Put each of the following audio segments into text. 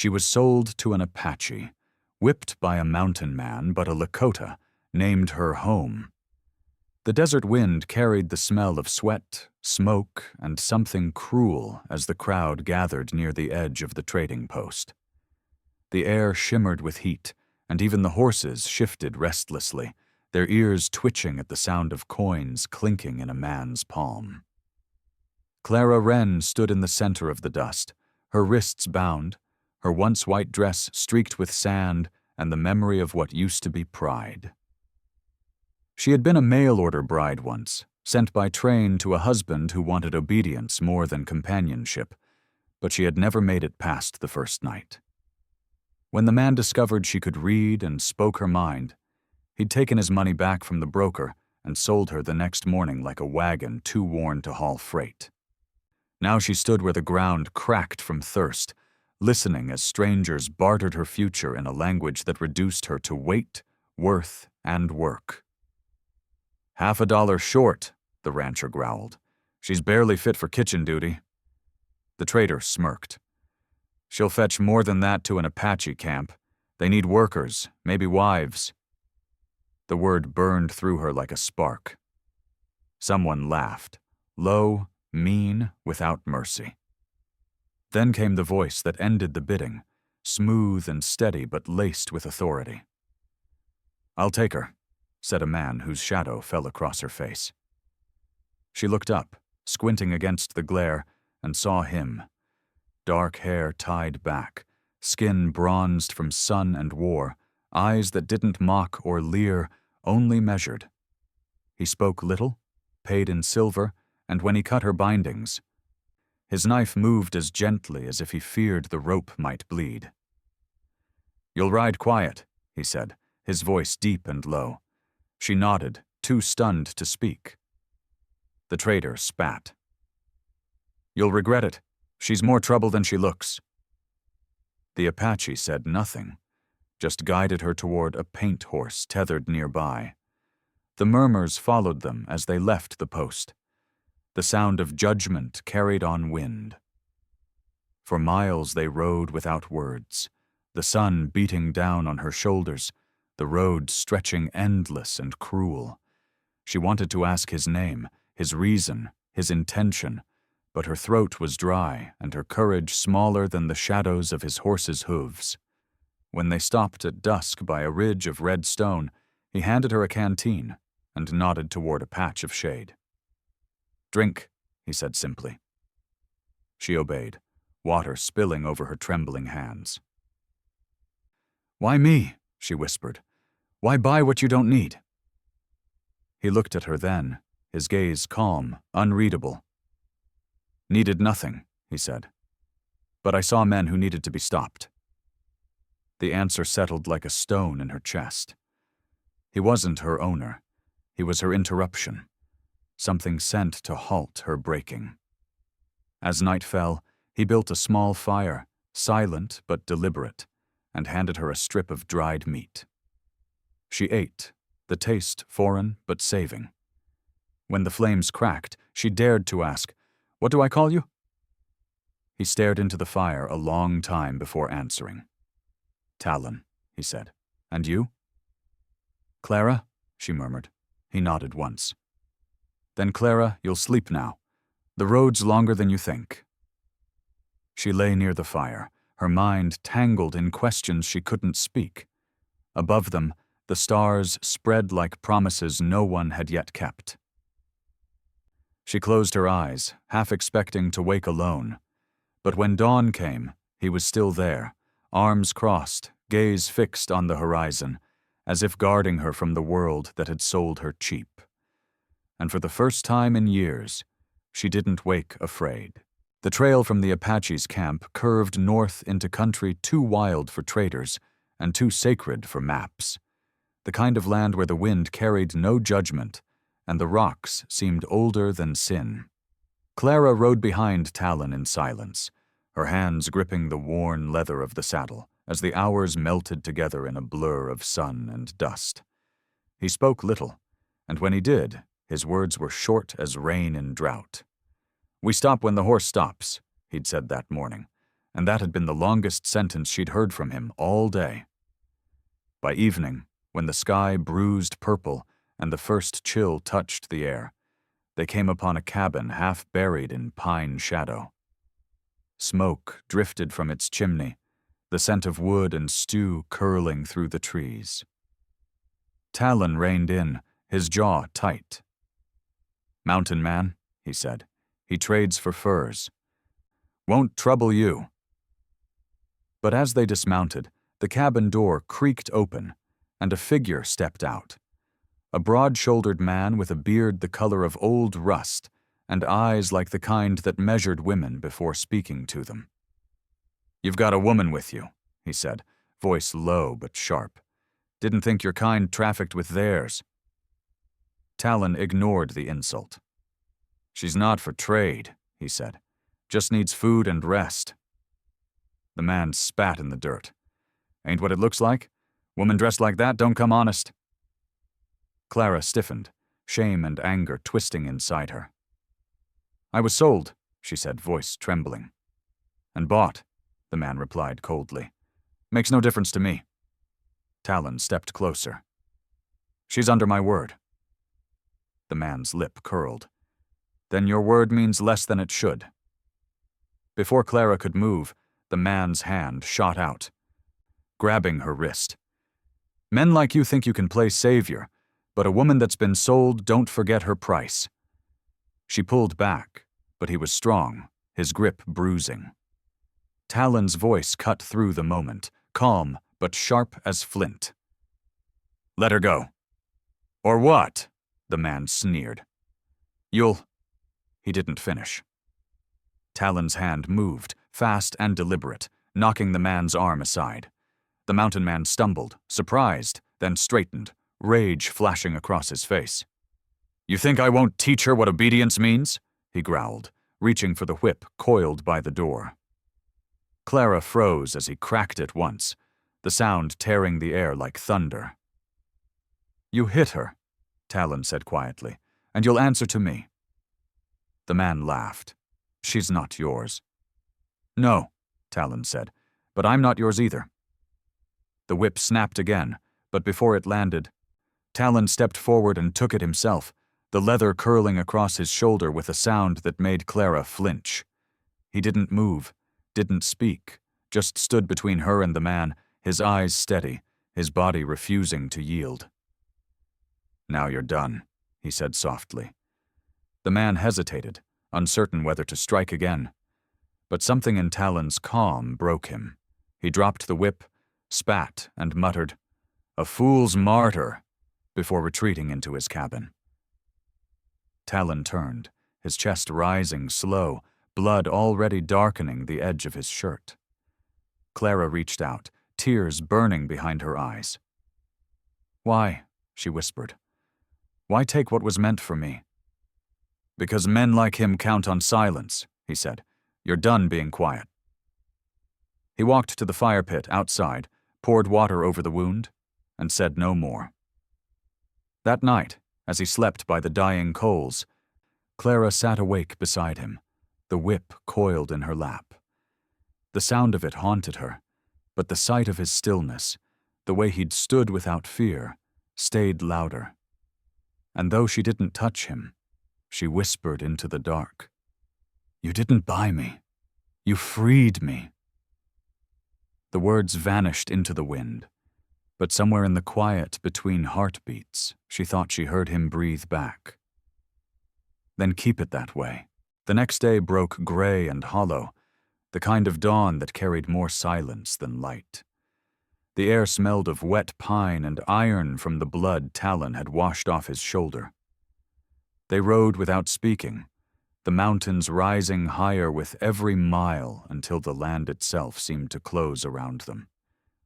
She was sold to an Apache, whipped by a mountain man, but a Lakota named her home. The desert wind carried the smell of sweat, smoke, and something cruel as the crowd gathered near the edge of the trading post. The air shimmered with heat, and even the horses shifted restlessly, their ears twitching at the sound of coins clinking in a man's palm. Clara Wren stood in the center of the dust, her wrists bound, her once white dress streaked with sand and the memory of what used to be pride. She had been a mail-order bride once, sent by train to a husband who wanted obedience more than companionship, but she had never made it past the first night. When the man discovered she could read and spoke her mind, he'd taken his money back from the broker and sold her the next morning like a wagon too worn to haul freight. Now she stood where the ground cracked from thirst, listening as strangers bartered her future in a language that reduced her to weight, worth, and work. $50 short, the rancher growled. She's barely fit for kitchen duty. The trader smirked. She'll fetch more than that to an Apache camp. They need workers, maybe wives. The word burned through her like a spark. Someone laughed, low, mean, without mercy. Then came the voice that ended the bidding, smooth and steady but laced with authority. "I'll take her," said a man whose shadow fell across her face. She looked up, squinting against the glare, and saw him. Dark hair tied back, skin bronzed from sun and war, eyes that didn't mock or leer, only measured. He spoke little, paid in silver, and when he cut her bindings, his knife moved as gently as if he feared the rope might bleed. "You'll ride quiet," he said, his voice deep and low. She nodded, too stunned to speak. The trader spat. "You'll regret it. She's more trouble than she looks." The Apache said nothing, just guided her toward a paint horse tethered nearby. The murmurs followed them as they left the post. The sound of judgment carried on wind. For miles they rode without words, the sun beating down on her shoulders, the road stretching endless and cruel. She wanted to ask his name, his reason, his intention, but her throat was dry and her courage smaller than the shadows of his horse's hooves. When they stopped at dusk by a ridge of red stone, he handed her a canteen and nodded toward a patch of shade. "Drink," he said simply. She obeyed, water spilling over her trembling hands. "Why me?" she whispered. "Why buy what you don't need?" He looked at her then, his gaze calm, unreadable. "Needed nothing," he said. "But I saw men who needed to be stopped." The answer settled like a stone in her chest. He wasn't her owner. He was her interruption. Something sent to halt her breaking. As night fell, he built a small fire, silent but deliberate, and handed her a strip of dried meat. She ate, the taste foreign but saving. When the flames cracked, she dared to ask, "What do I call you?" He stared into the fire a long time before answering. "Talon," he said. "And you?" "Clara," she murmured. He nodded once. "Then, Clara, you'll sleep now. The road's longer than you think." She lay near the fire, her mind tangled in questions she couldn't speak. Above them, the stars spread like promises no one had yet kept. She closed her eyes, half expecting to wake alone. But when dawn came, he was still there, arms crossed, gaze fixed on the horizon, as if guarding her from the world that had sold her cheap. And for the first time in years, she didn't wake afraid. The trail from the Apache's camp curved north into country too wild for traders and too sacred for maps. The kind of land where the wind carried no judgment and the rocks seemed older than sin. Clara rode behind Talon in silence, her hands gripping the worn leather of the saddle as the hours melted together in a blur of sun and dust. He spoke little, and when he did, his words were short as rain in drought. "We stop when the horse stops," he'd said that morning, and that had been the longest sentence she'd heard from him all day. By evening, when the sky bruised purple and the first chill touched the air, they came upon a cabin half buried in pine shadow. Smoke drifted from its chimney, the scent of wood and stew curling through the trees. Talon reined in, his jaw tight. "Mountain man," he said. "He trades for furs. Won't trouble you." But as they dismounted, the cabin door creaked open, and a figure stepped out. A broad-shouldered man with a beard the color of old rust and eyes like the kind that measured women before speaking to them. "You've got a woman with you," he said, voice low but sharp. "Didn't think your kind trafficked with theirs." Talon ignored the insult. "She's not for trade," he said. "Just needs food and rest." The man spat in the dirt. "Ain't what it looks like? Woman dressed like that don't come honest." Clara stiffened, shame and anger twisting inside her. "I was sold," she said, voice trembling. "And bought," the man replied coldly. "Makes no difference to me." Talon stepped closer. "She's under my word." The man's lip curled. "Then your word means less than it should." Before Clara could move, the man's hand shot out, grabbing her wrist. "Men like you think you can play savior, but a woman that's been sold don't forget her price." She pulled back, but he was strong, his grip bruising. Talon's voice cut through the moment, calm but sharp as flint. "Let her go." "Or what?" the man sneered. "You'll—" He didn't finish. Talon's hand moved, fast and deliberate, knocking the man's arm aside. The mountain man stumbled, surprised, then straightened, rage flashing across his face. "You think I won't teach her what obedience means?" he growled, reaching for the whip coiled by the door. Clara froze as he cracked it once, the sound tearing the air like thunder. "You hit her," Talon said quietly, "and you'll answer to me." The man laughed. "She's not yours." "No," Talon said, "but I'm not yours either." The whip snapped again, but before it landed, Talon stepped forward and took it himself, the leather curling across his shoulder with a sound that made Clara flinch. He didn't move, didn't speak, just stood between her and the man, his eyes steady, his body refusing to yield. "Now you're done," he said softly. The man hesitated, uncertain whether to strike again. But something in Talon's calm broke him. He dropped the whip, spat, and muttered, "A fool's martyr," before retreating into his cabin. Talon turned, his chest rising slow, blood already darkening the edge of his shirt. Clara reached out, tears burning behind her eyes. "Why?" she whispered. "Why take what was meant for me?" "Because men like him count on silence," he said. "You're done being quiet." He walked to the fire pit outside, poured water over the wound, and said no more. That night, as he slept by the dying coals, Clara sat awake beside him, the whip coiled in her lap. The sound of it haunted her, but the sight of his stillness, the way he'd stood without fear, stayed louder. And though she didn't touch him, she whispered into the dark, "You didn't buy me. You freed me." The words vanished into the wind, but somewhere in the quiet between heartbeats, she thought she heard him breathe back. "Then keep it that way." The next day broke gray and hollow, the kind of dawn that carried more silence than light. The air smelled of wet pine and iron from the blood Talon had washed off his shoulder. They rode without speaking, the mountains rising higher with every mile until the land itself seemed to close around them.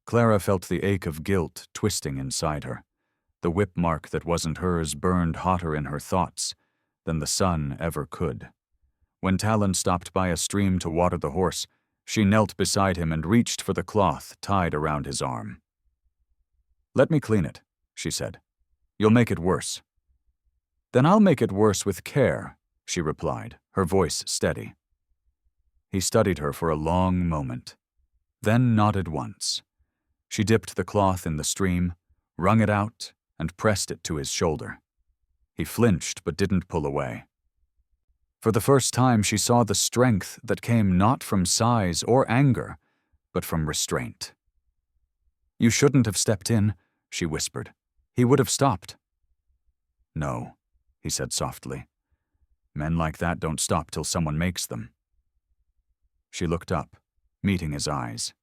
Clara felt the ache of guilt twisting inside her. The whip mark that wasn't hers burned hotter in her thoughts than the sun ever could. When Talon stopped by a stream to water the horse, she knelt beside him and reached for the cloth tied around his arm. "Let me clean it," she said. "You'll make it worse." "Then I'll make it worse with care," she replied, her voice steady. He studied her for a long moment, then nodded once. She dipped the cloth in the stream, wrung it out, and pressed it to his shoulder. He flinched but didn't pull away. For the first time, she saw the strength that came not from size or anger, but from restraint. "You shouldn't have stepped in," she whispered. "He would have stopped." "No," he said softly. "Men like that don't stop till someone makes them." She looked up, meeting his eyes.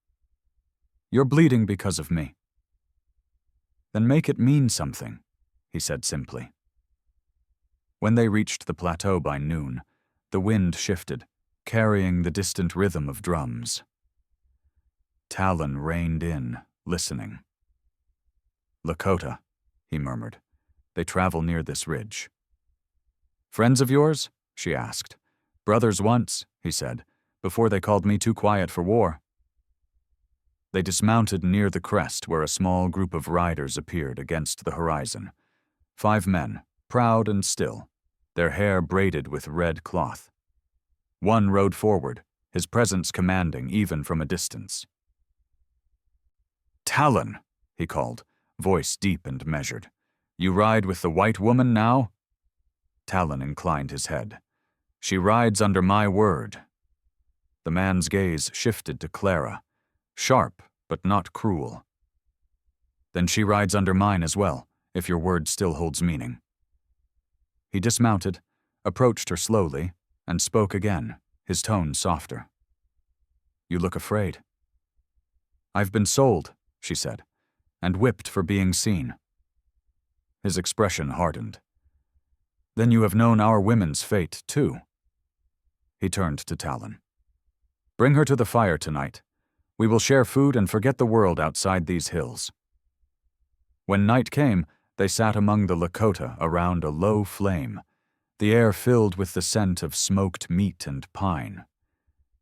"You're bleeding because of me." "Then make it mean something," he said simply. When they reached the plateau by noon, the wind shifted, carrying the distant rhythm of drums. Talon reined in, listening. "Lakota," he murmured. "They travel near this ridge." "Friends of yours?" she asked. "Brothers once," he said, "before they called me too quiet for war." They dismounted near the crest where a small group of riders appeared against the horizon. 5 men, proud and still, their hair braided with red cloth. One rode forward, his presence commanding even from a distance. "Talon," he called, voice deep and measured. "You ride with the white woman now?" Talon inclined his head. "She rides under my word." The man's gaze shifted to Clara, sharp but not cruel. "Then she rides under mine as well, if your word still holds meaning." He dismounted, approached her slowly, and spoke again, his tone softer. "You look afraid." "I've been sold," she said, "and whipped for being seen." His expression hardened. "Then you have known our women's fate, too." He turned to Talon. "Bring her to the fire tonight. We will share food and forget the world outside these hills." When night came, they sat among the Lakota around a low flame, the air filled with the scent of smoked meat and pine.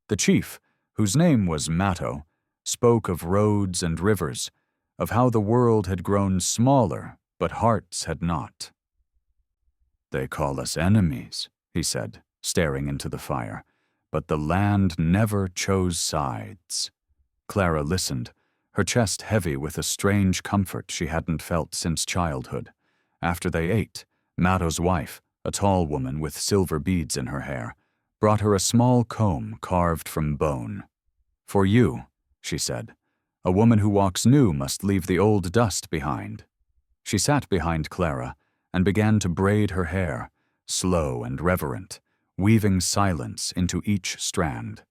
The chief, whose name was Matto, spoke of roads and rivers, of how the world had grown smaller, but hearts had not. "They call us enemies," he said, staring into the fire, "but the land never chose sides." Clara listened, her chest heavy with a strange comfort she hadn't felt since childhood. After they ate, Matto's wife, a tall woman with silver beads in her hair, brought her a small comb carved from bone. "For you," she said, "a woman who walks new must leave the old dust behind." She sat behind Clara and began to braid her hair, slow and reverent, weaving silence into each strand.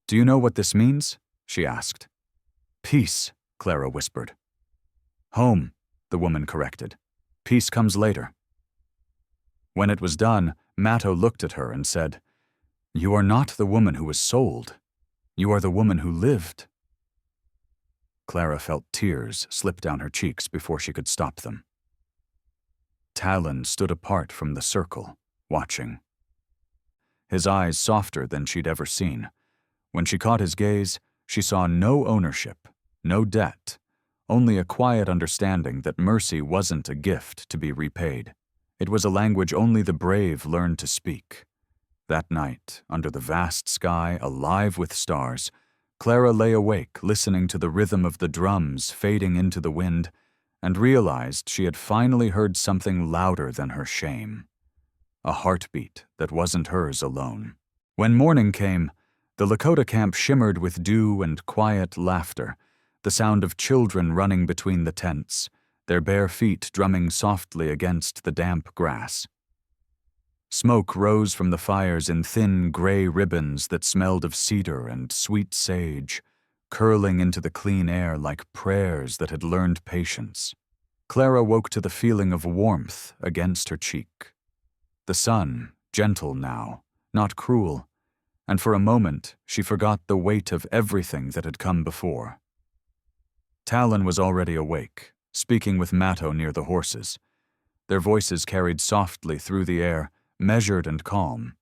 "Do you know what this means?" she asked. "Peace," Clara whispered. "Home," the woman corrected. "Peace comes later." When it was done, Matto looked at her and said, "You are not the woman who was sold. You are the woman who lived." Clara felt tears slip down her cheeks before she could stop them. Talon stood apart from the circle, watching. His eyes softer than she'd ever seen. When she caught his gaze, she saw no ownership, no debt, only a quiet understanding that mercy wasn't a gift to be repaid. It was a language only the brave learned to speak. That night, under the vast sky alive with stars, Clara lay awake listening to the rhythm of the drums fading into the wind and realized she had finally heard something louder than her shame. A heartbeat that wasn't hers alone. When morning came, the Lakota camp shimmered with dew and quiet laughter, the sound of children running between the tents, their bare feet drumming softly against the damp grass. Smoke rose from the fires in thin gray ribbons that smelled of cedar and sweet sage, curling into the clean air like prayers that had learned patience. Clara woke to the feeling of warmth against her cheek. The sun, gentle now, not cruel, and for a moment she forgot the weight of everything that had come before. Talon was already awake, speaking with Matto near the horses. Their voices carried softly through the air, measured and calm.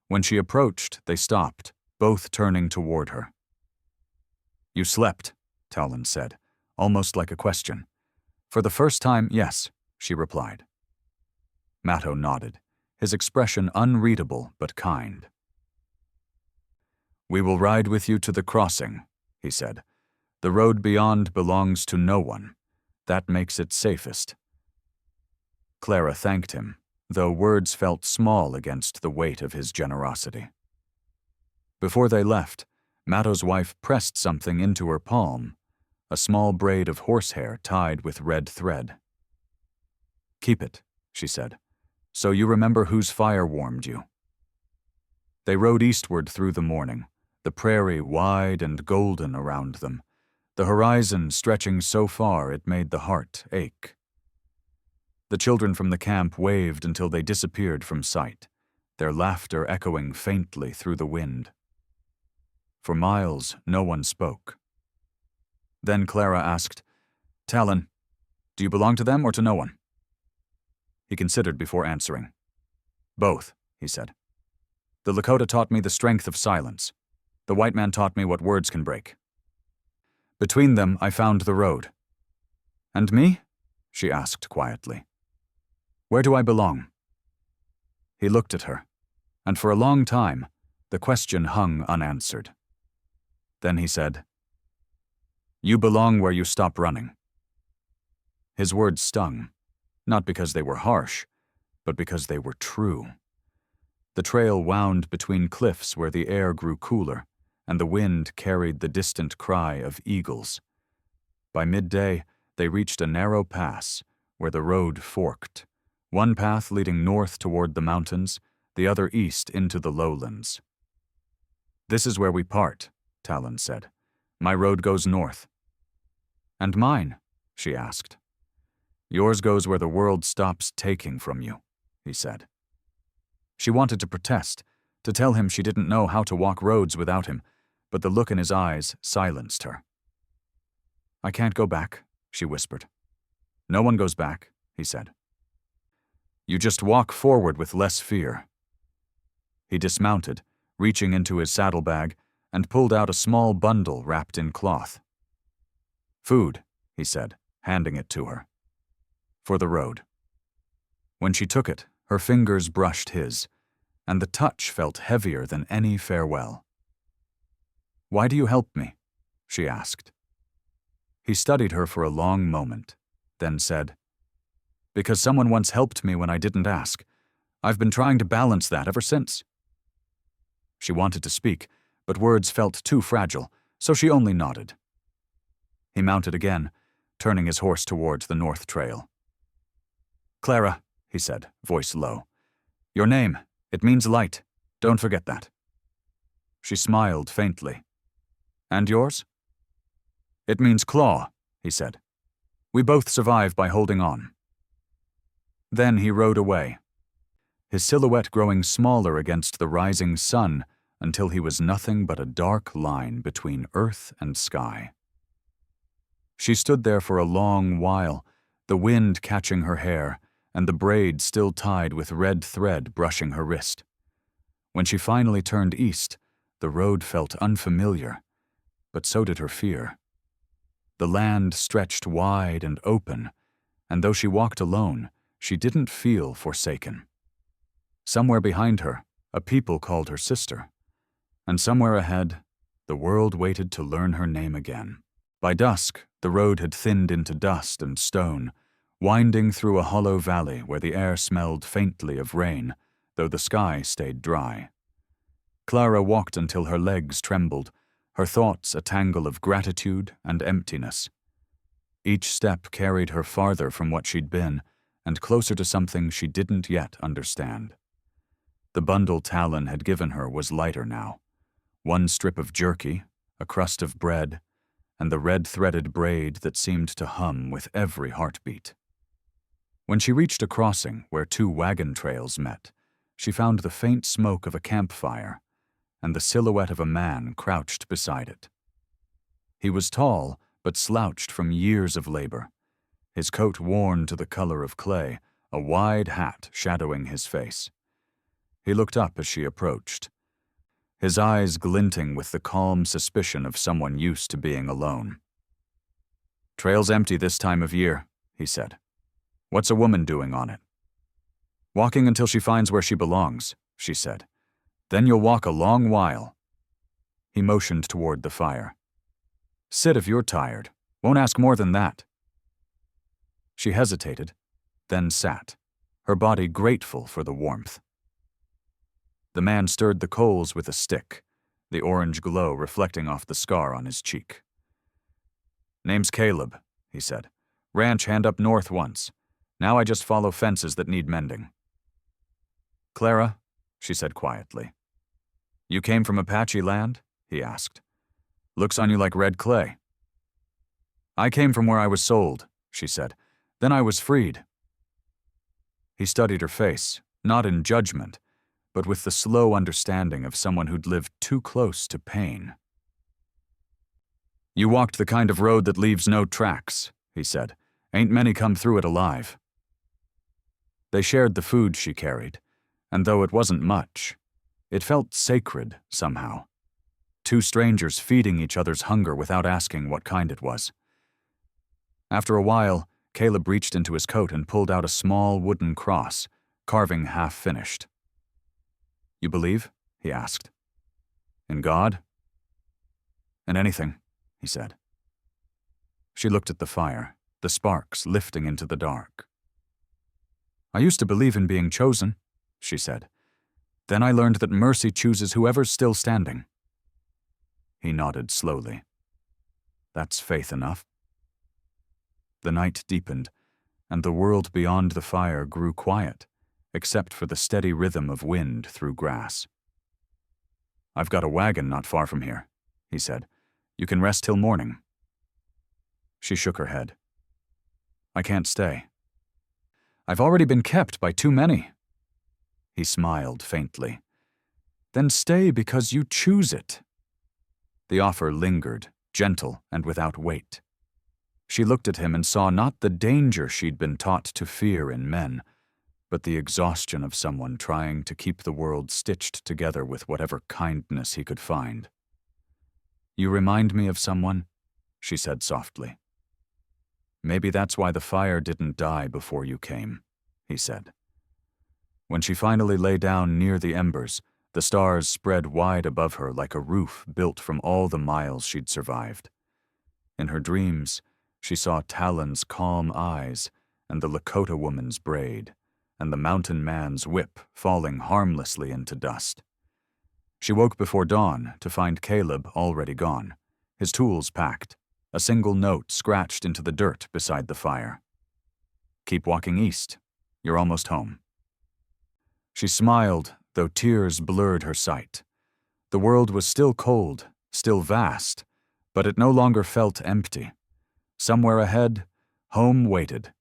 When she approached, they stopped, both turning toward her. "You slept," Talon said, almost like a question. "For the first time, yes," she replied. Matto nodded, his expression unreadable but kind. "We will ride with you to the crossing," he said. "The road beyond belongs to no one. That makes it safest." Clara thanked him, though words felt small against the weight of his generosity. Before they left, Matto's wife pressed something into her palm, a small braid of horsehair tied with red thread. "Keep it," she said, "so you remember whose fire warmed you." They rode eastward through the morning, the prairie wide and golden around them, the horizon stretching so far it made the heart ache. The children from the camp waved until they disappeared from sight, their laughter echoing faintly through the wind. For miles, no one spoke. Then Clara asked, "Talon, do you belong to them or to no one?" He considered before answering. "Both," he said. "The Lakota taught me the strength of silence. The white man taught me what words can break. Between them, I found the road." "And me?" she asked quietly. "Where do I belong?" He looked at her, and for a long time, the question hung unanswered. Then he said, "You belong where you stop running." His words stung, not because they were harsh, but because they were true. The trail wound between cliffs where the air grew cooler, and the wind carried the distant cry of eagles. By midday, they reached a narrow pass where the road forked, one path leading north toward the mountains, the other east into the lowlands. "This is where we part," Talon said. "My road goes north." "And mine?" she asked. "Yours goes where the world stops taking from you," he said. She wanted to protest, to tell him she didn't know how to walk roads without him, but the look in his eyes silenced her. "I can't go back," she whispered. "No one goes back," he said. "You just walk forward with less fear." He dismounted, reaching into his saddlebag, and pulled out a small bundle wrapped in cloth. "Food," he said, handing it to her. "For the road." When she took it, her fingers brushed his, and the touch felt heavier than any farewell. "Why do you help me?" she asked. He studied her for a long moment, then said, "Because someone once helped me when I didn't ask. I've been trying to balance that ever since." She wanted to speak, but words felt too fragile, so she only nodded. He mounted again, turning his horse towards the north trail. "Clara," he said, voice low. "Your name, it means light. Don't forget that." She smiled faintly. "And yours?" "It means claw," he said. "We both survive by holding on." Then he rode away, his silhouette growing smaller against the rising sun until he was nothing but a dark line between earth and sky. She stood there for a long while, the wind catching her hair, and the braid still tied with red thread brushing her wrist. When she finally turned east, the road felt unfamiliar, but so did her fear. The land stretched wide and open, and though she walked alone, she didn't feel forsaken. Somewhere behind her, a people called her sister, and somewhere ahead, the world waited to learn her name again. By dusk, the road had thinned into dust and stone, winding through a hollow valley where the air smelled faintly of rain, though the sky stayed dry. Clara walked until her legs trembled, her thoughts a tangle of gratitude and emptiness. Each step carried her farther from what she'd been, and closer to something she didn't yet understand. The bundle Talon had given her was lighter now. One strip of jerky, a crust of bread, and the red-threaded braid that seemed to hum with every heartbeat. When she reached a crossing where two wagon trails met, she found the faint smoke of a campfire and the silhouette of a man crouched beside it. He was tall, but slouched from years of labor, his coat worn to the color of clay, a wide hat shadowing his face. He looked up as she approached, his eyes glinting with the calm suspicion of someone used to being alone. "Trail's empty this time of year," he said. "What's a woman doing on it?" "Walking until she finds where she belongs," she said. "Then you'll walk a long while." He motioned toward the fire. "Sit if you're tired. Won't ask more than that." She hesitated, then sat, her body grateful for the warmth. The man stirred the coals with a stick, the orange glow reflecting off the scar on his cheek. "Name's Caleb," he said. "Ranch hand up north once. Now I just follow fences that need mending." "Clara," she said quietly. "You came from Apache land?" he asked. "Looks on you like red clay." "I came from where I was sold," she said. "Then I was freed." He studied her face, not in judgment, but with the slow understanding of someone who'd lived too close to pain. "You walked the kind of road that leaves no tracks," he said. "Ain't many come through it alive." They shared the food she carried, and though it wasn't much, it felt sacred somehow. Two strangers feeding each other's hunger without asking what kind it was. After a while, Caleb reached into his coat and pulled out a small wooden cross, carving half-finished. "You believe?" he asked. "In God?" "In anything," he said. She looked at the fire, the sparks lifting into the dark. "I used to believe in being chosen," she said. "Then I learned that mercy chooses whoever's still standing." He nodded slowly. "That's faith enough." The night deepened, and the world beyond the fire grew quiet, except for the steady rhythm of wind through grass. "I've got a wagon not far from here," he said. "You can rest till morning." She shook her head. "I can't stay. I've already been kept by too many." He smiled faintly. "Then stay because you choose it." The offer lingered, gentle and without weight. She looked at him and saw not the danger she'd been taught to fear in men, but the exhaustion of someone trying to keep the world stitched together with whatever kindness he could find. "You remind me of someone," she said softly. "Maybe that's why the fire didn't die before you came," he said. When she finally lay down near the embers, the stars spread wide above her like a roof built from all the miles she'd survived. In her dreams, she saw Talon's calm eyes and the Lakota woman's braid, and the mountain man's whip falling harmlessly into dust. She woke before dawn to find Caleb already gone, his tools packed, a single note scratched into the dirt beside the fire. "Keep walking east. You're almost home." She smiled, though tears blurred her sight. The world was still cold, still vast, but it no longer felt empty. Somewhere ahead, home waited,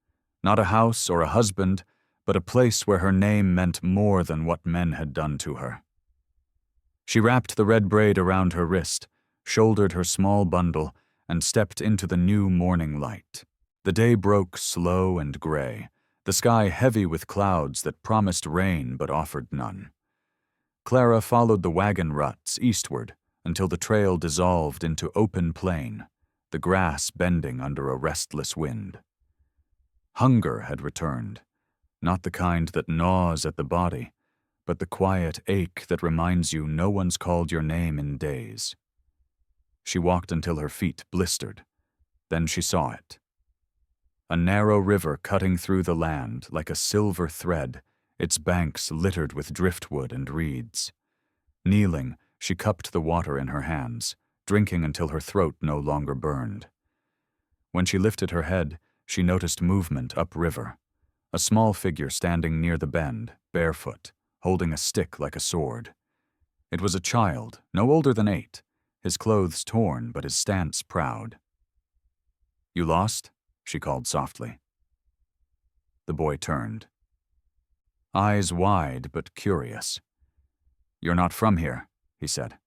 not a house or a husband, but a place where her name meant more than what men had done to her. She wrapped the red braid around her wrist, shouldered her small bundle, and stepped into the new morning light. The day broke slow and gray, the sky heavy with clouds that promised rain but offered none. Clara followed the wagon ruts eastward until the trail dissolved into open plain, the grass bending under a restless wind. Hunger had returned, not the kind that gnaws at the body, but the quiet ache that reminds you no one's called your name in days. She walked until her feet blistered. Then she saw it. A narrow river cutting through the land like a silver thread, its banks littered with driftwood and reeds. Kneeling, she cupped the water in her hands, drinking until her throat no longer burned. When she lifted her head, she noticed movement upriver. A small figure standing near the bend, barefoot, holding a stick like a sword. It was a child, no older than 8, his clothes torn but his stance proud. "You lost?" she called softly. The boy turned. Eyes wide but curious. "You're not from here," he said.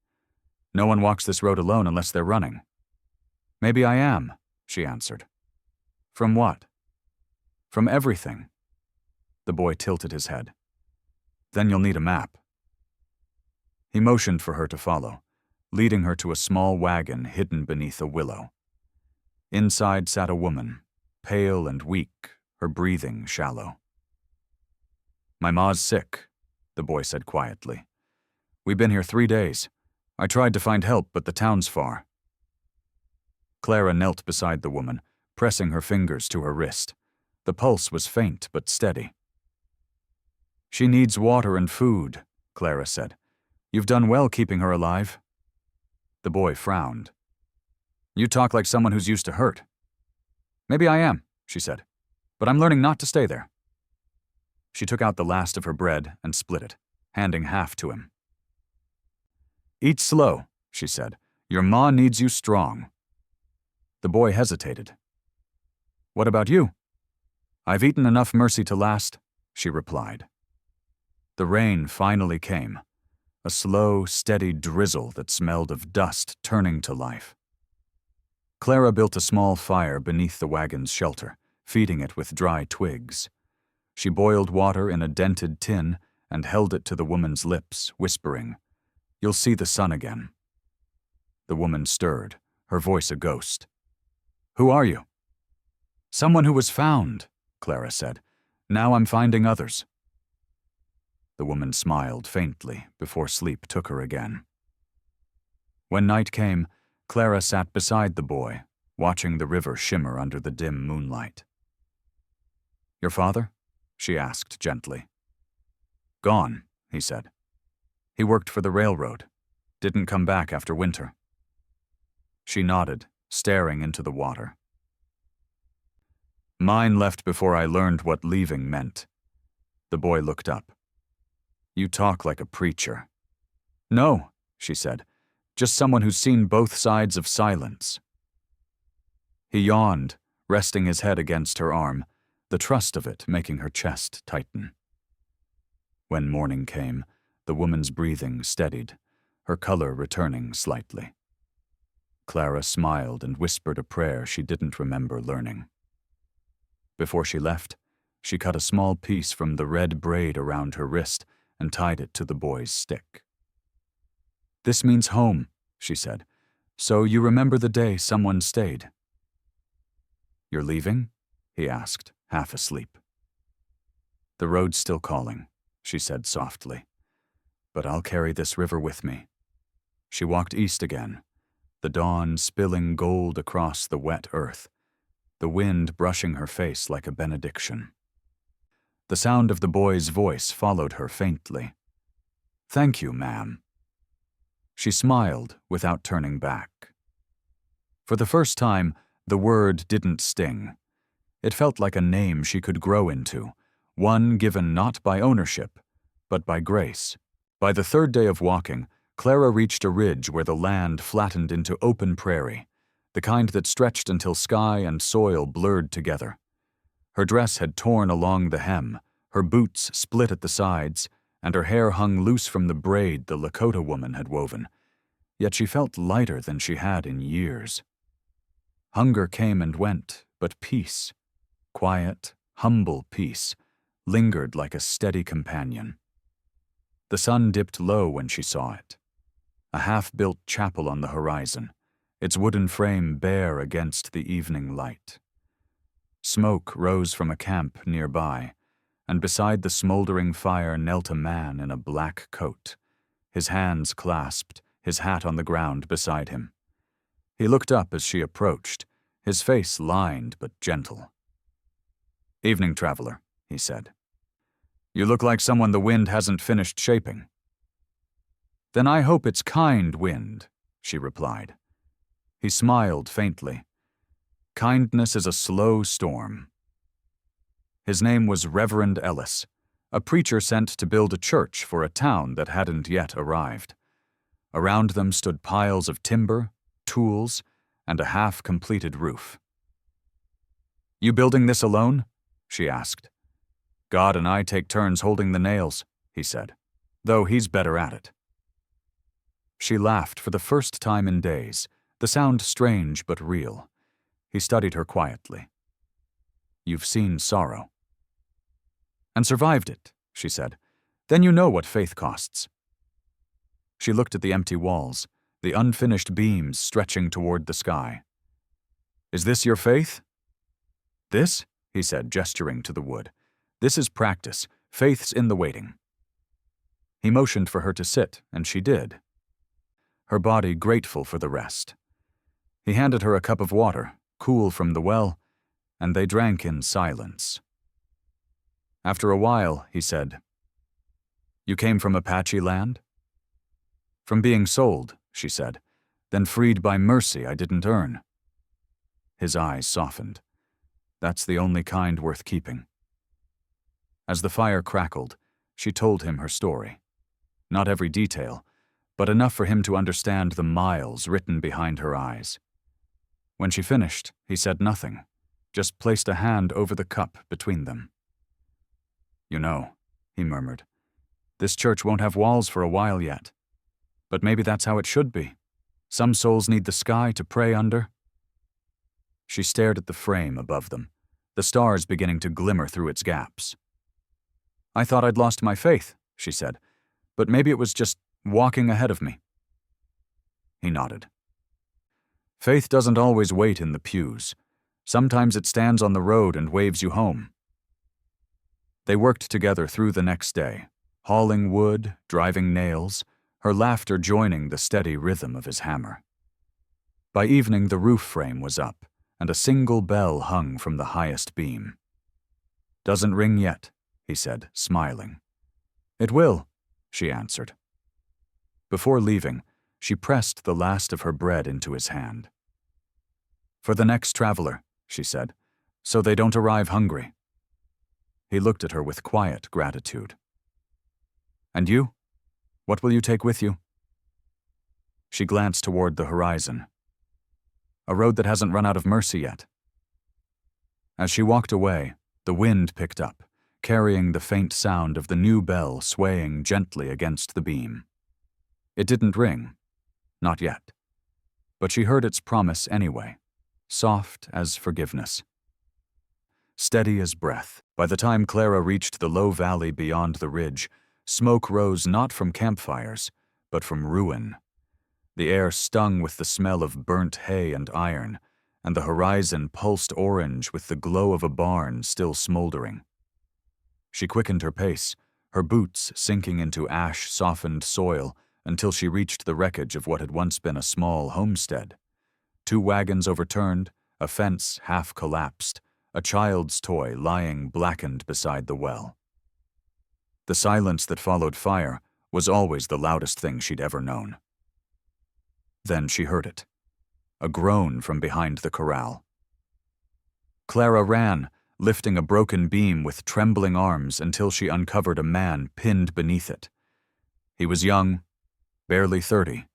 "No one walks this road alone unless they're running." "Maybe I am," she answered. "From what?" "From everything." The boy tilted his head. "Then you'll need a map." He motioned for her to follow, leading her to a small wagon hidden beneath a willow. Inside sat a woman, pale and weak, her breathing shallow. "My ma's sick," the boy said quietly. "We've been here 3 days. I tried to find help, but the town's far. Clara knelt beside the woman, pressing her fingers to her wrist. The pulse was faint but steady. She needs water and food, Clara said. You've done well keeping her alive. The boy frowned. You talk like someone who's used to hurt. Maybe I am, she said, but I'm learning not to stay there. She took out the last of her bread and split it, handing half to him. Eat slow, she said. Your ma needs you strong. The boy hesitated. What about you? I've eaten enough mercy to last, she replied. The rain finally came, a slow, steady drizzle that smelled of dust turning to life. Clara built a small fire beneath the wagon's shelter, feeding it with dry twigs. She boiled water in a dented tin and held it to the woman's lips, whispering, You'll see the sun again. The woman stirred, her voice a ghost. Who are you? Someone who was found, Clara said. Now I'm finding others. The woman smiled faintly before sleep took her again. When night came, Clara sat beside the boy, watching the river shimmer under the dim moonlight. Your father? She asked gently. Gone, he said. He worked for the railroad. Didn't come back after winter. She nodded, staring into the water. Mine left before I learned what leaving meant. The boy looked up. You talk like a preacher. No, she said, just someone who's seen both sides of silence. He yawned, resting his head against her arm, the trust of it making her chest tighten. When morning came, the woman's breathing steadied, her color returning slightly. Clara smiled and whispered a prayer she didn't remember learning. Before she left, she cut a small piece from the red braid around her wrist and tied it to the boy's stick. This means home, she said. So you remember the day someone stayed. You're leaving? He asked, half asleep. The road's still calling, she said softly. But I'll carry this river with me. She walked east again, the dawn spilling gold across the wet earth, the wind brushing her face like a benediction. The sound of the boy's voice followed her faintly. Thank you, ma'am. She smiled without turning back. For the first time, the word didn't sting. It felt like a name she could grow into, one given not by ownership, but by grace. By the third day of walking, Clara reached a ridge where the land flattened into open prairie, the kind that stretched until sky and soil blurred together. Her dress had torn along the hem, her boots split at the sides, and her hair hung loose from the braid the Lakota woman had woven. Yet she felt lighter than she had in years. Hunger came and went, but peace, quiet, humble peace, lingered like a steady companion. The sun dipped low when she saw it. A half-built chapel on the horizon, its wooden frame bare against the evening light. Smoke rose from a camp nearby, and beside the smoldering fire knelt a man in a black coat, his hands clasped, his hat on the ground beside him. He looked up as she approached, his face lined but gentle. Evening, traveler, he said. You look like someone the wind hasn't finished shaping. Then I hope it's kind wind, she replied. He smiled faintly. Kindness is a slow storm. His name was Reverend Ellis, a preacher sent to build a church for a town that hadn't yet arrived. Around them stood piles of timber, tools, and a half-completed roof. You building this alone? She asked. God and I take turns holding the nails, he said, though he's better at it. She laughed for the first time in days, the sound strange but real. He studied her quietly. You've seen sorrow. And survived it, she said. Then you know what faith costs. She looked at the empty walls, the unfinished beams stretching toward the sky. Is this your faith? This, he said, gesturing to the wood. This is practice. Faith's in the waiting. He motioned for her to sit, and she did. her body grateful for the rest. He handed her a cup of water, cool from the well, and they drank in silence. After a while, he said, "You came from Apache land?" "From being sold," she said, "then freed by mercy I didn't earn." His eyes softened. "That's the only kind worth keeping." As the fire crackled, she told him her story. Not every detail, but enough for him to understand the miles written behind her eyes. When she finished, he said nothing, just placed a hand over the cup between them. "You know," he murmured, "this church won't have walls for a while yet. But maybe that's how it should be. Some souls need the sky to pray under." She stared at the frame above them, the stars beginning to glimmer through its gaps. "I thought I'd lost my faith," she said, "but maybe it was just walking ahead of me." He nodded. "Faith doesn't always wait in the pews. Sometimes it stands on the road and waves you home." They worked together through the next day, hauling wood, driving nails, her laughter joining the steady rhythm of his hammer. By evening, the roof frame was up, and a single bell hung from the highest beam. "Doesn't ring yet," he said, smiling. "It will," she answered. Before leaving, she pressed the last of her bread into his hand. "For the next traveler," she said, "so they don't arrive hungry." He looked at her with quiet gratitude. "And you? What will you take with you?" She glanced toward the horizon. "A road that hasn't run out of mercy yet." As she walked away, the wind picked up, carrying the faint sound of the new bell swaying gently against the beam. It didn't ring, not yet, but she heard its promise anyway, soft as forgiveness. Steady as breath, by the time Clara reached the low valley beyond the ridge, smoke rose not from campfires, but from ruin. The air stung with the smell of burnt hay and iron, and the horizon pulsed orange with the glow of a barn still smoldering. She quickened her pace, her boots sinking into ash-softened soil until she reached the wreckage of what had once been a small homestead. 2 wagons overturned, a fence half collapsed, a child's toy lying blackened beside the well. The silence that followed fire was always the loudest thing she'd ever known. Then she heard it, a groan from behind the corral. Clara ran, lifting a broken beam with trembling arms until she uncovered a man pinned beneath it. He was young, barely 30,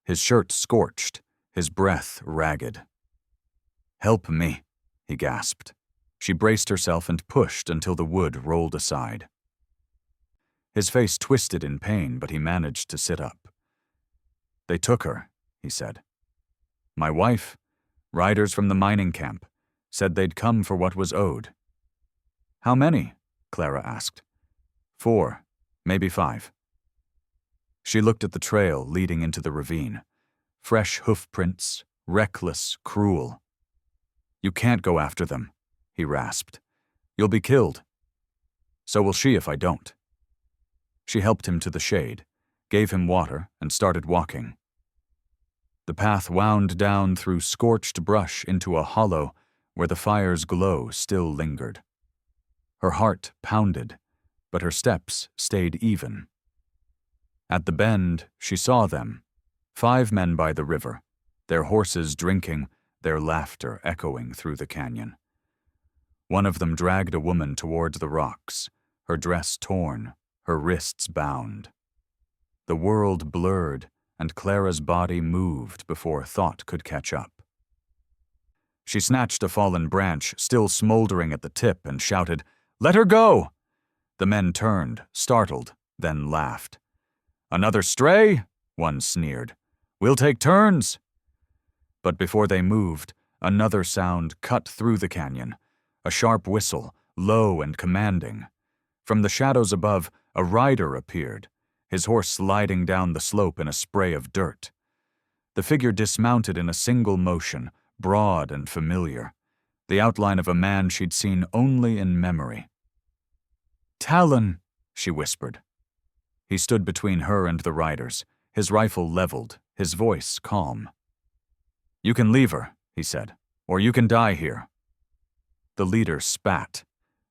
his shirt scorched, his breath ragged. "Help me," he gasped. She braced herself and pushed until the wood rolled aside. His face twisted in pain, but he managed to sit up. "They took her," he said. "My wife, riders from the mining camp, said they'd come for what was owed." "How many?" Clara asked. 4, maybe 5. She looked at the trail leading into the ravine. Fresh hoof prints, reckless, cruel. "You can't go after them," he rasped. "You'll be killed. So will she if I don't." She helped him to the shade, gave him water, and started walking. The path wound down through scorched brush into a hollow where the fire's glow still lingered. Her heart pounded, but her steps stayed even. At the bend, she saw them, 5 men by the river, their horses drinking, their laughter echoing through the canyon. One of them dragged a woman towards the rocks, her dress torn, her wrists bound. The world blurred, and Clara's body moved before thought could catch up. She snatched a fallen branch, still smoldering at the tip, and shouted, "Let her go!" The men turned, startled, then laughed. "Another stray?" one sneered. "We'll take turns." But before they moved, another sound cut through the canyon, a sharp whistle, low and commanding. From the shadows above, a rider appeared, his horse sliding down the slope in a spray of dirt. The figure dismounted in a single motion, broad and familiar, the outline of a man she'd seen only in memory. "Talon," she whispered. He stood between her and the riders, his rifle leveled, his voice calm. "You can leave her," he said, "or you can die here." The leader spat.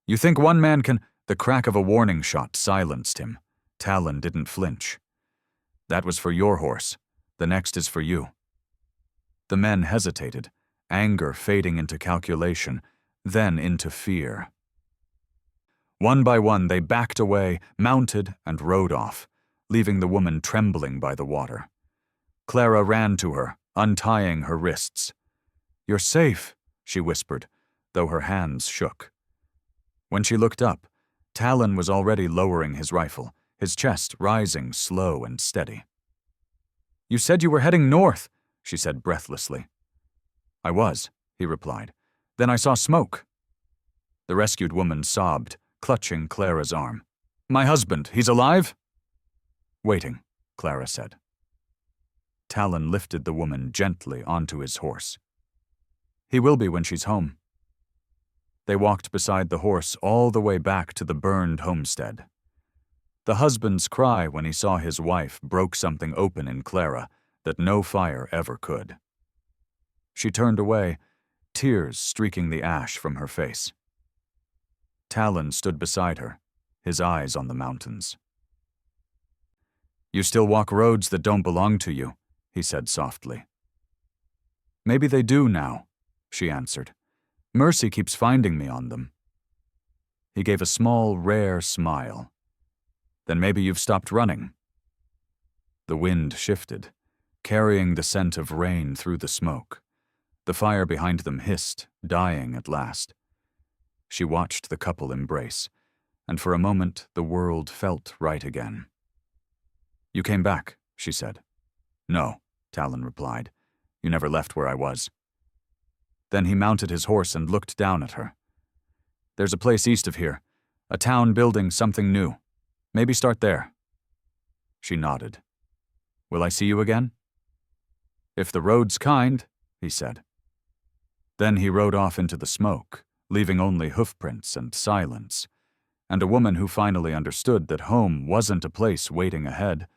"You think one man can—" The crack of a warning shot silenced him. Talon didn't flinch. "That was for your horse. The next is for you." The men hesitated, anger fading into calculation, then into fear. One by one they backed away, mounted, and rode off, leaving the woman trembling by the water. Clara ran to her, untying her wrists. "You're safe," she whispered, though her hands shook. When she looked up, Talon was already lowering his rifle, his chest rising slow and steady. "You said you were heading north," she said breathlessly. "I was," he replied. "Then I saw smoke." The rescued woman sobbed, clutching Clara's arm. "My husband, he's alive?" "Waiting," Clara said. Talon lifted the woman gently onto his horse. "He will be when she's home." They walked beside the horse all the way back to the burned homestead. The husband's cry when he saw his wife broke something open in Clara that no fire ever could. She turned away, tears streaking the ash from her face. Talon stood beside her, his eyes on the mountains. "You still walk roads that don't belong to you," he said softly. "Maybe they do now," she answered. "Mercy keeps finding me on them." He gave a small, rare smile. "Then maybe you've stopped running." The wind shifted, carrying the scent of rain through the smoke. The fire behind them hissed, dying at last. She watched the couple embrace, and for a moment the world felt right again. "You came back," she said. "No," Talon replied. "You never left where I was." Then he mounted his horse and looked down at her. "There's a place east of here, a town building something new. Maybe start there." She nodded. "Will I see you again?" "If the road's kind," he said. Then he rode off into the smoke, leaving only hoofprints and silence, and a woman who finally understood that home wasn't a place waiting ahead,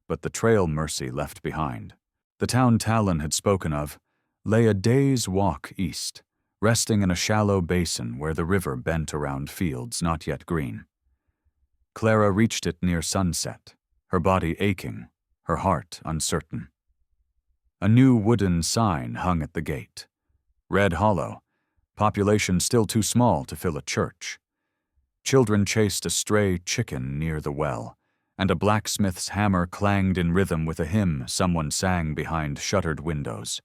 but the trail Mercy left behind. The town Talon had spoken of lay a day's walk east, resting in a shallow basin where the river bent around fields not yet green. Clara reached it near sunset, her body aching, her heart uncertain. A new wooden sign hung at the gate. Red Hollow, population still too small to fill a church. Children chased a stray chicken near the well, and a blacksmith's hammer clanged in rhythm with a hymn someone sang behind shuttered windows.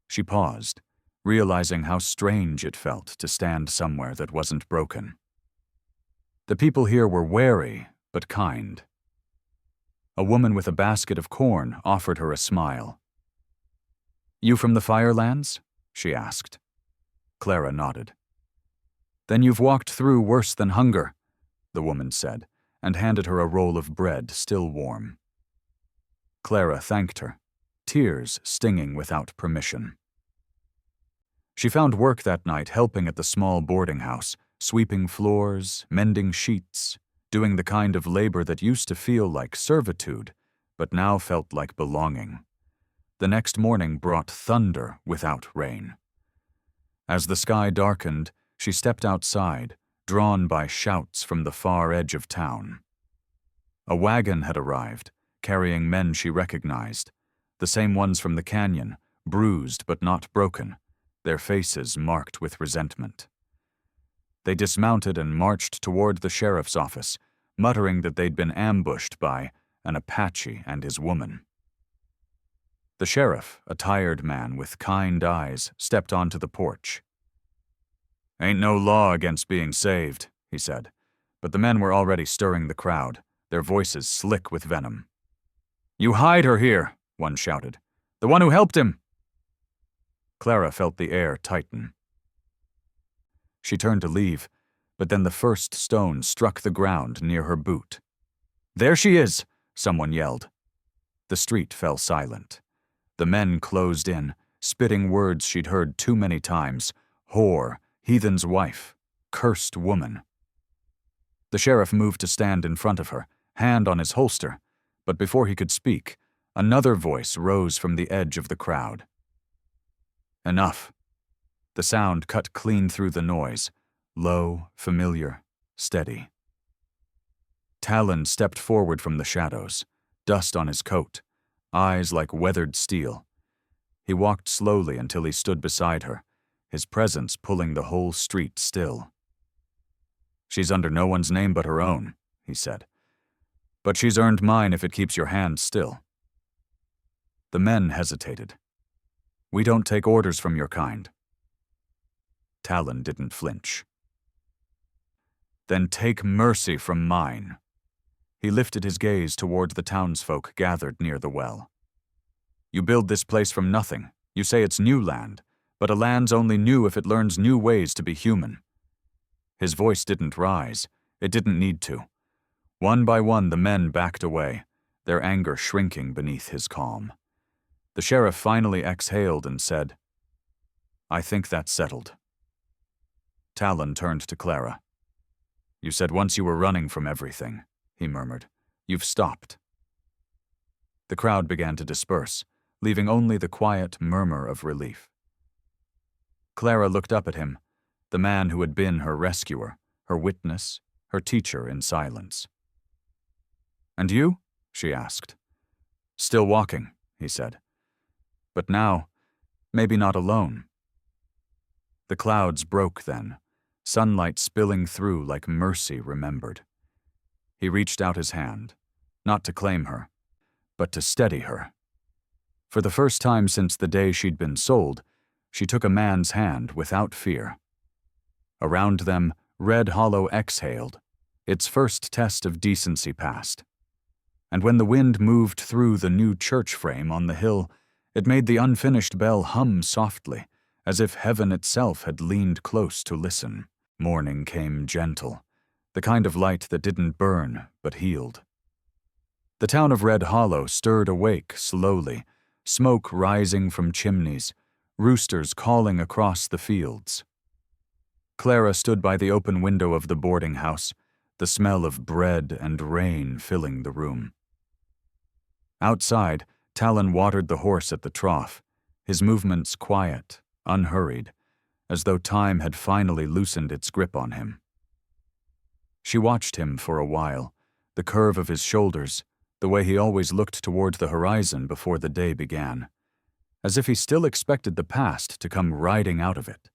She paused, realizing how strange it felt to stand somewhere that wasn't broken. The people here were wary, but kind. A woman with a basket of corn offered her a smile. "You from the Firelands?" she asked. Clara nodded. "Then you've walked through worse than hunger," the woman said, and handed her a roll of bread still warm. Clara thanked her, tears stinging without permission. She found work that night helping at the small boarding house, sweeping floors, mending sheets, doing the kind of labor that used to feel like servitude, but now felt like belonging. The next morning brought thunder without rain. As the sky darkened, she stepped outside, drawn by shouts from the far edge of town. A wagon had arrived, carrying men she recognized, the same ones from the canyon, bruised but not broken, their faces marked with resentment. They dismounted and marched toward the sheriff's office, muttering that they'd been ambushed by an Apache and his woman. The sheriff, a tired man with kind eyes, stepped onto the porch. "Ain't no law against being saved," he said, but the men were already stirring the crowd, their voices slick with venom. "You hide her here," one shouted. "The one who helped him." Clara felt the air tighten. She turned to leave, but then the first stone struck the ground near her boot. "There she is!" someone yelled. The street fell silent. The men closed in, spitting words she'd heard too many times: whore, heathen's wife, cursed woman. The sheriff moved to stand in front of her, hand on his holster, but before he could speak, Another voice rose from the edge of the crowd. Enough. The sound cut clean through the noise, low, familiar, steady. Talon stepped forward from the shadows, dust on his coat, eyes like weathered steel. He walked slowly until he stood beside her, his presence pulling the whole street still. "She's under no one's name but her own," he said. "But she's earned mine if it keeps your hand still." The men hesitated. "We don't take orders from your kind." Talon didn't flinch. "Then take mercy from mine." He lifted his gaze toward the townsfolk gathered near the well. "You build this place from nothing. You say it's new land, but a land's only new if it learns new ways to be human." His voice didn't rise. It didn't need to. One by one, the men backed away, their anger shrinking beneath his calm. The sheriff finally exhaled and said, "I think that's settled." Talon turned to Clara. "You said once you were running from everything," he murmured. "You've stopped." The crowd began to disperse, leaving only the quiet murmur of relief. Clara looked up at him, the man who had been her rescuer, her witness, her teacher in silence. "And you?" she asked. "Still walking," he said. "But now, maybe not alone." The clouds broke then, sunlight spilling through like mercy remembered. He reached out his hand, not to claim her, but to steady her. For the first time since the day she'd been sold, she took a man's hand without fear. Around them, Red Hollow exhaled, its first test of decency passed. And when the wind moved through the new church frame on the hill, it made the unfinished bell hum softly, as if heaven itself had leaned close to listen. Morning came gentle, the kind of light that didn't burn but healed. The town of Red Hollow stirred awake slowly, smoke rising from chimneys, roosters calling across the fields. Clara stood by the open window of the boarding house, the smell of bread and rain filling the room. Outside, Talon watered the horse at the trough, his movements quiet, unhurried, as though time had finally loosened its grip on him. She watched him for a while, the curve of his shoulders, the way he always looked toward the horizon before the day began, as if he still expected the past to come riding out of it.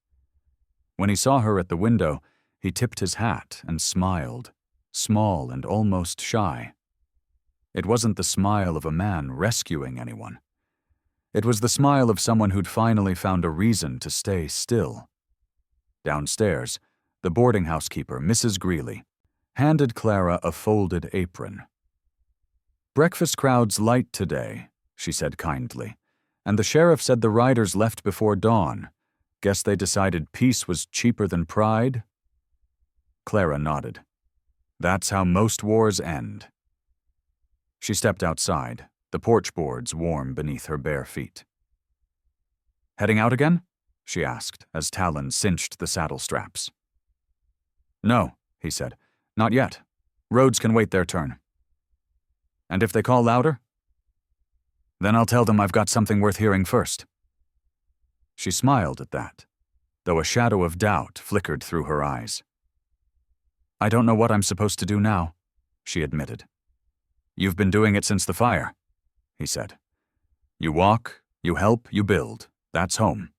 When he saw her at the window, he tipped his hat and smiled, small and almost shy. It wasn't the smile of a man rescuing anyone. It was the smile of someone who'd finally found a reason to stay still. Downstairs, the boarding house keeper, Mrs. Greeley, handed Clara a folded apron. "Breakfast crowd's light today," she said kindly, "and the sheriff said the riders left before dawn. Guess they decided peace was cheaper than pride?" Clara nodded. "That's how most wars end." She stepped outside, the porch boards warm beneath her bare feet. "Heading out again?" she asked as Talon cinched the saddle straps. "No," he said. "Not yet. Roads can wait their turn." "And if they call louder?" "Then I'll tell them I've got something worth hearing first." She smiled at that, though a shadow of doubt flickered through her eyes. "I don't know what I'm supposed to do now," she admitted. "You've been doing it since the fire," he said. "You walk, you help, you build. That's home."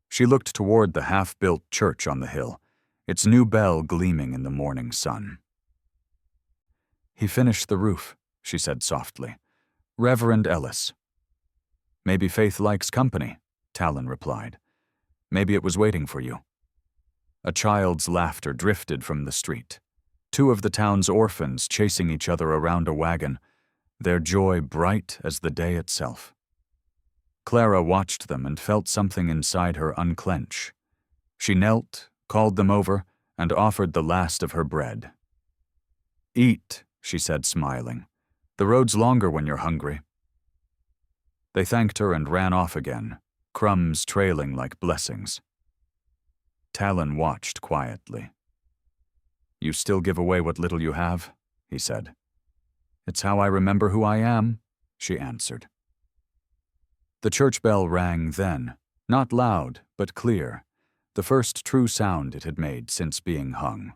She looked toward the half-built church on the hill, its new bell gleaming in the morning sun. "He finished the roof," she said softly. "Reverend Ellis." "Maybe Faith likes company," Talon replied. "Maybe it was waiting for you." A child's laughter drifted from the street. Two of the town's orphans chasing each other around a wagon, their joy bright as the day itself. Clara watched them and felt something inside her unclench. She knelt, called them over, and offered the last of her bread. "Eat," she said, smiling. "The road's longer when you're hungry." They thanked her and ran off again, crumbs trailing like blessings. Talon watched quietly. "You still give away what little you have," he said. "It's how I remember who I am," she answered. The church bell rang then, not loud, but clear, the first true sound it had made since being hung.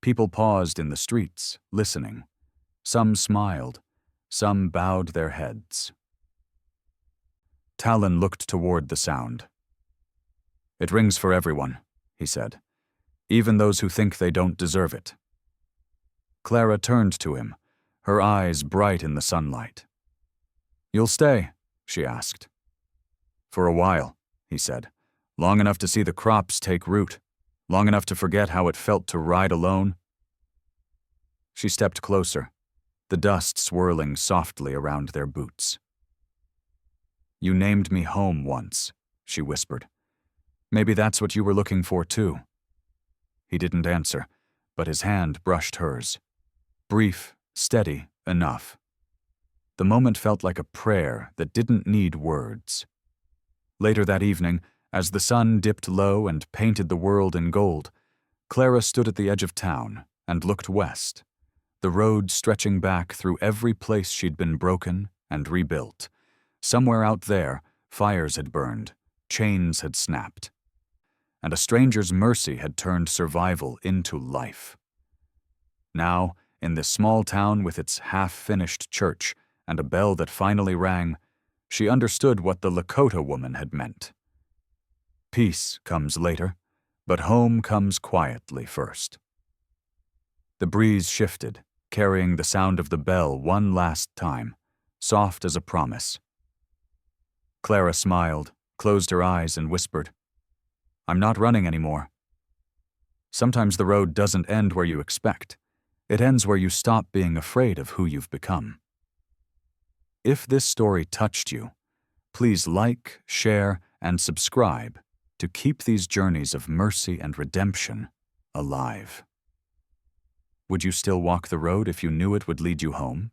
People paused in the streets, listening. Some smiled, some bowed their heads. Talon looked toward the sound. "It rings for everyone," he said, "even those who think they don't deserve it." Clara turned to him, her eyes bright in the sunlight. "You'll stay?" she asked. "For a while," he said, "long enough to see the crops take root, long enough to forget how it felt to ride alone." She stepped closer, the dust swirling softly around their boots. "You named me home once," she whispered. "Maybe that's what you were looking for too." He didn't answer, but his hand brushed hers. Brief, steady, enough. The moment felt like a prayer that didn't need words. Later that evening, as the sun dipped low and painted the world in gold, Clara stood at the edge of town and looked west, the road stretching back through every place she'd been broken and rebuilt. Somewhere out there, fires had burned, chains had snapped, and a stranger's mercy had turned survival into life. Now, in this small town with its half-finished church and a bell that finally rang, she understood what the Lakota woman had meant. Peace comes later, but home comes quietly first. The breeze shifted, carrying the sound of the bell one last time, soft as a promise. Clara smiled, closed her eyes, and whispered, "I'm not running anymore." Sometimes the road doesn't end where you expect. It ends where you stop being afraid of who you've become. If this story touched you, please like, share, and subscribe to keep these journeys of mercy and redemption alive. Would you still walk the road if you knew it would lead you home?